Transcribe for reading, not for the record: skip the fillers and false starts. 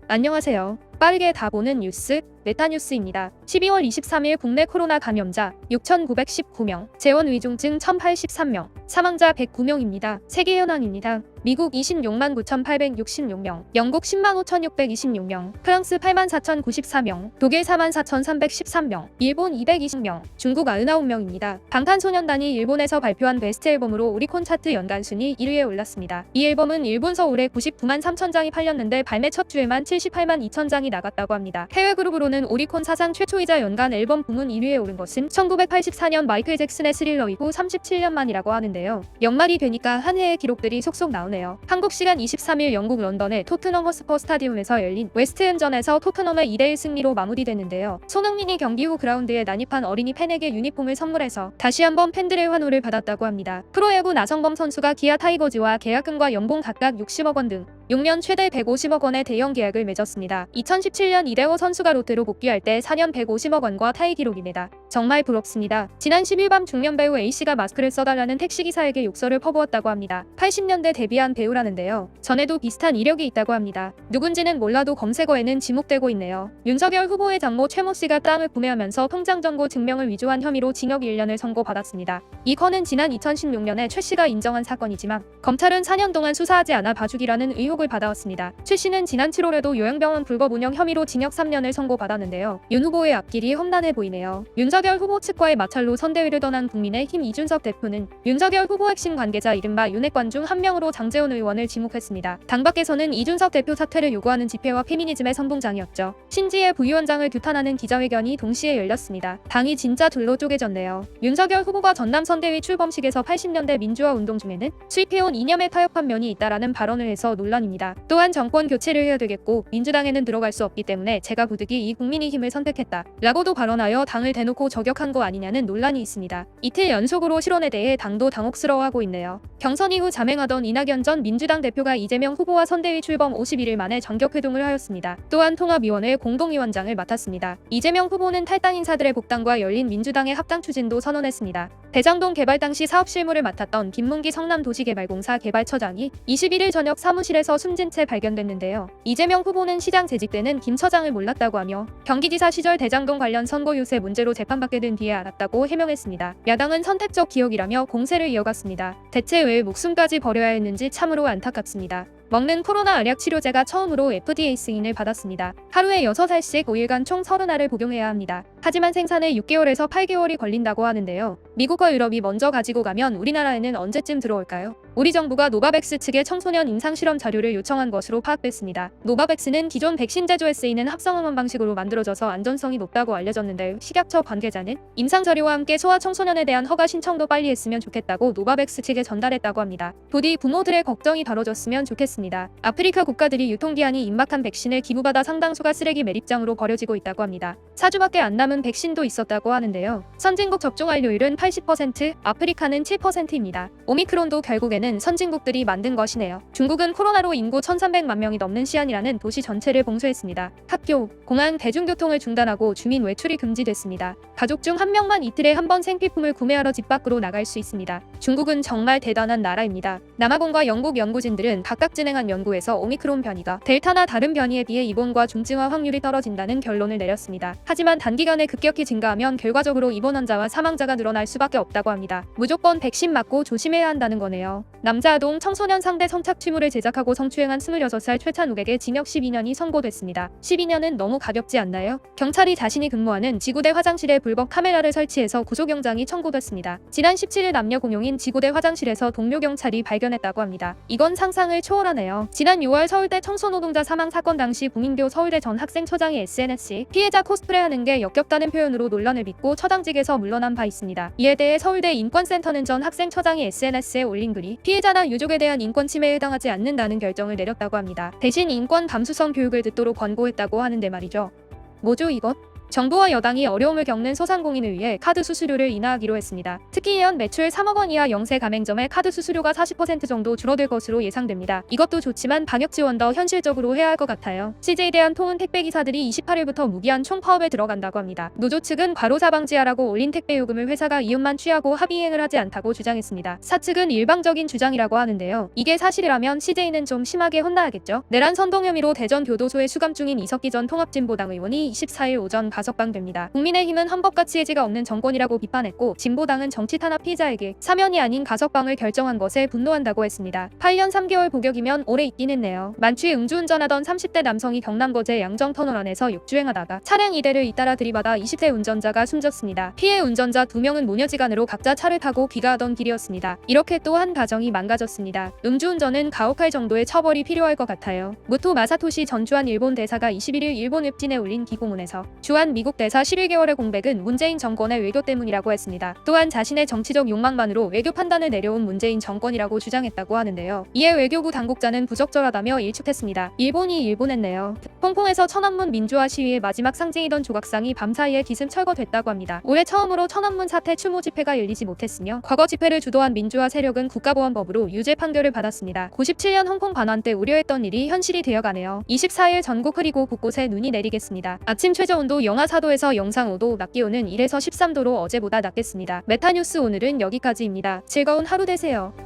안녕하세요. 빠르게 다 보는 뉴스, 메타뉴스입니다. 12월 23일 국내 코로나 감염자 6,919명, 재원 위중증 1,083명, 사망자 109명입니다. 세계 현황입니다. 미국 26만 9,866명, 영국 10만 5,626명, 프랑스 8만 4,094명, 독일 4만 4,313명, 일본 220명, 중국 99명입니다. 방탄소년단이 일본에서 발표한 베스트 앨범으로 오리콘 차트 연간 순위 1위에 올랐습니다. 이 앨범은 일본 서울에 99만 3천 장이 팔렸는데 발매 첫 주에만 78만 2천 장이 나갔다고 합니다. 해외 그룹으로는 오리콘 사상 최초이자 연간 앨범 부문 1위에 오른 것은 1984년 마이클 잭슨의 스릴러 이후 37년 만이라고 하는데요. 연말이 되니까 한 해의 기록들이 속속 나오네요. 한국 시간 23일 영국 런던의 토트넘 허스퍼 스타디움에서 열린 웨스트햄전에서 토트넘의 2대1 승리로 마무리됐는데요. 손흥민이 경기 후 그라운드에 난입한 어린이 팬에게 유니폼을 선물해서 다시 한번 팬들의 환호를 받았다고 합니다. 프로야구 나성범 선수가 기아 타이거즈와 계약금과 연봉 각각 60억 원 등 6년 최대 150억 원의 대형 계약을 맺었습니다. 2017년 이대호 선수가 롯데로 복귀할 때 4년 150억 원과 타이 기록입니다. 정말 부럽습니다. 지난 10일 밤 중년 배우 A씨가 마스크를 써달라는 택시기사에게 욕설을 퍼부었다고 합니다. 80년대 데뷔한 배우라는데요. 전에도 비슷한 이력이 있다고 합니다. 누군지는 몰라도 검색어에는 지목되고 있네요. 윤석열 후보의 장모 최모씨가 땅을 구매하면서 통장 정보 증명을 위조한 혐의로 징역 1년을 선고받았습니다. 이 건은 지난 2016년에 최씨가 인정한 사건이지만 검찰은 4년 동안 수사하지 않아 봐주기라는 의혹을 받아왔습니다. 최씨는 지난 7월에도 요양병원 불법 운영 혐의로 징역 3년을 선고받았는데요. 윤 후보의 앞길이 험난해 보이네요. 윤석열 후보 측과의 마찰로 선대위를 떠난 국민의힘 이준석 대표는 윤석열 후보 핵심 관계자 이른바 윤핵관 중 한 명으로 장제원 의원을 지목했습니다. 당 밖에서는 이준석 대표 사퇴를 요구하는 집회와 페미니즘의 선봉장이었죠. 신지혜 부위원장을 규탄하는 기자회견이 동시에 열렸습니다. 당이 진짜 둘로 쪼개졌네요. 윤석열 후보가 전남 선대위 출범식에서 80년대 민주화 운동 중에는 수입해온 이념에 타협한 면이 있다라는 발언을 해서 논란입니다. 또한 정권 교체를 해야 되겠고 민주당에는 들어갈 수 없기 때문에 제가 부득이 이 국민의힘을 선택했다 라고도 발언하여 당을 대놓고 저격한 거 아니냐는 논란이 있습니다. 이틀 연속으로 실언에 대해 당도 당혹스러워하고 있네요. 경선 이후 자맹하던 이낙연 전 민주당 대표가 이재명 후보와 선대위 출범 51일 만에 전격회동을 하였습니다. 또한 통합위원회 공동위원장을 맡았습니다. 이재명 후보는 탈당 인사들의 복당과 열린 민주당의 합당 추진도 선언했습니다. 대장동 개발 당시 사업 실무를 맡았던 김문기 성남도시개발공사 개발처장이 21일 저녁 사무실에서 숨진 채 발견됐는데요. 이재명 후보는 시장 재직 때는 김 처장을 몰랐다고 하며 경기지사 시절 대장동 관련 선거 유세 문제로 재판받게 된 뒤에 알았다고 해명했습니다. 야당은 선택적 기억이라며 공세를 이어갔습니다. 대체 왜 목숨까지 버려야 했는지 참으로 안타깝습니다. 먹는 코로나 알약 치료제가 처음으로 FDA 승인을 받았습니다. 하루에 6알씩 5일간 총 30알을 복용해야 합니다. 하지만 생산에 6개월에서 8개월이 걸린다고 하는데요. 미국과 유럽이 먼저 가지고 가면 우리나라에는 언제쯤 들어올까요? 우리 정부가 노바백스 측에 청소년 임상실험 자료를 요청한 것으로 파악됐습니다. 노바백스는 기존 백신 제조에 쓰이는 합성응원 방식으로 만들어져서 안전성이 높다고 알려졌는데 식약처 관계자는 임상 자료와 함께 소아 청소년에 대한 허가 신청도 빨리 했으면 좋겠다고 노바백스 측에 전달했다고 합니다. 부디 부모들의 걱정이 다뤄졌으면 좋겠습니다. 아프리카 국가들이 유통기한이 임박한 백신을 기부받아 상당수가 쓰레기 매립장으로 버려지고 있다고 합니다. 4주밖에 안 남은 백신도 있었다고 하는데요. 선진국 접종 완료율은 80%, 아프리카는 7%입니다. 오미크론도 결국에는 선진국들이 만든 것이네요. 중국은 코로나로 인구 1,300만 명이 넘는 시안이라는 도시 전체를 봉쇄했습니다. 학교, 공항, 대중교통을 중단하고 주민 외출이 금지됐습니다. 가족 중 한 명만 이틀에 한 번 생필품을 구매하러 집 밖으로 나갈 수 있습니다. 중국은 정말 대단한 나라입니다. 남아공과 영국 연구진들은 각각 진행한 연구에서 오미크론 변이가 델타나 다른 변이에 비해 입원과 중증화 확률이 떨어진다는 결론을 내렸습니다. 하지만 단기간에 급격히 증가하면 결과적으로 입원 환자와 사망자가 늘어날 수밖에 없다고 합니다. 무조건 백신 맞고 조심해야 한다는 거네요. 남자 아동 청소년 상대 성착취물을 제작하고 성추행한 26살 최찬욱에게 징역 12년이 선고됐습니다. 12년은 너무 가볍지 않나요? 경찰이 자신이 근무하는 지구대 화장실에 불법 카메라를 설치해서 구속영장이 청구됐습니다. 지난 17일 남녀 공용인 지구대 화장실에서 동료 경찰이 발견했다고 합니다. 이건 상상을 초월하네요. 지난 6월 서울대 청소노동자 사망 사건 당시 봉인교 서울대 전 학생처장이 SNS에 피해자 코스프레하는 게 역겹다는 표현으로 논란을 빚고 처장직에서 물러난 바 있습니다. 이에 대해 서울대 인권센터는 전 학생처장이 SNS에 올린 글이 피해자나 유족에 대한 인권 침해에 해당하지 않는다는 결정을 내렸다고 합니다. 대신 인권 감수성 교육을 듣도록 권고했다고 하는데 말이죠. 뭐죠 이것? 정부와 여당이 어려움을 겪는 소상공인을 위해 카드 수수료를 인하하기로 했습니다. 특히 예언 매출 3억 원 이하 영세 가맹점의 카드 수수료가 40% 정도 줄어들 것으로 예상됩니다. 이것도 좋지만 방역 지원 더 현실적으로 해야 할 것 같아요. CJ대한통운 택배기사들이 28일부터 무기한 총파업에 들어간다고 합니다. 노조 측은 과로사 방지하라고 올린 택배 요금을 회사가 이윤만 취하고 합의행을 하지 않다고 주장했습니다. 사측은 일방적인 주장이라고 하는데요. 이게 사실이라면 CJ는 좀 심하게 혼나야겠죠. 내란 선동 혐의로 대전 교도소에 수감 중인 이석기 전 통합진보당 의원이 24일 오전 가석방됩니다. 국민의힘은 헌법가치 해지가 없는 정권이라고 비판했고 진보당은 정치 탄압 피의자에게 사면이 아닌 가석방을 결정한 것에 분노한다고 했습니다. 8년 3개월 복역이면 오래 있긴 했네요. 만취 음주운전하던 30대 남성이 경남 거제 양정터널 안에서 역주행하다가 차량 2대를 잇따라 들이받아 20대 운전자가 숨졌습니다. 피해 운전자 2명은 모녀지간으로 각자 차를 타고 귀가하던 길이었습니다. 이렇게 또 한 가정이 망가졌습니다. 음주운전은 가혹할 정도의 처벌이 필요할 것 같아요. 무토 마사토시 전 주한 일본 대사가 21일 일본 웹진에 올린 기고문에서 주한 미국 대사 11개월의 공백은 문재인 정권의 외교 때문이라고 했습니다. 또한 자신의 정치적 욕망만으로 외교 판단을 내려온 문재인 정권이라고 주장했다고 하는데요. 이에 외교부 당국자는 부적절하다며 일축했습니다. 일본이 일본했네요. 홍콩에서 천안문 민주화 시위의 마지막 상징이던 조각상이 밤사이에 기습 철거됐다고 합니다. 올해 처음으로 천안문 사태 추모 집회가 열리지 못했으며 과거 집회를 주도한 민주화 세력은 국가보안법으로 유죄 판결을 받았습니다. 97년 홍콩 반환 때 우려했던 일이 현실이 되어가네요. 24일 전국 흐리고 곳곳에 눈이 내리겠습니다. 아침 최저온도 영하 4도에서 영상 5도, 낮 기온은 1에서 13도로 어제보다 낮겠습니다. 메타뉴스 오늘은 여기까지입니다. 즐거운 하루 되세요.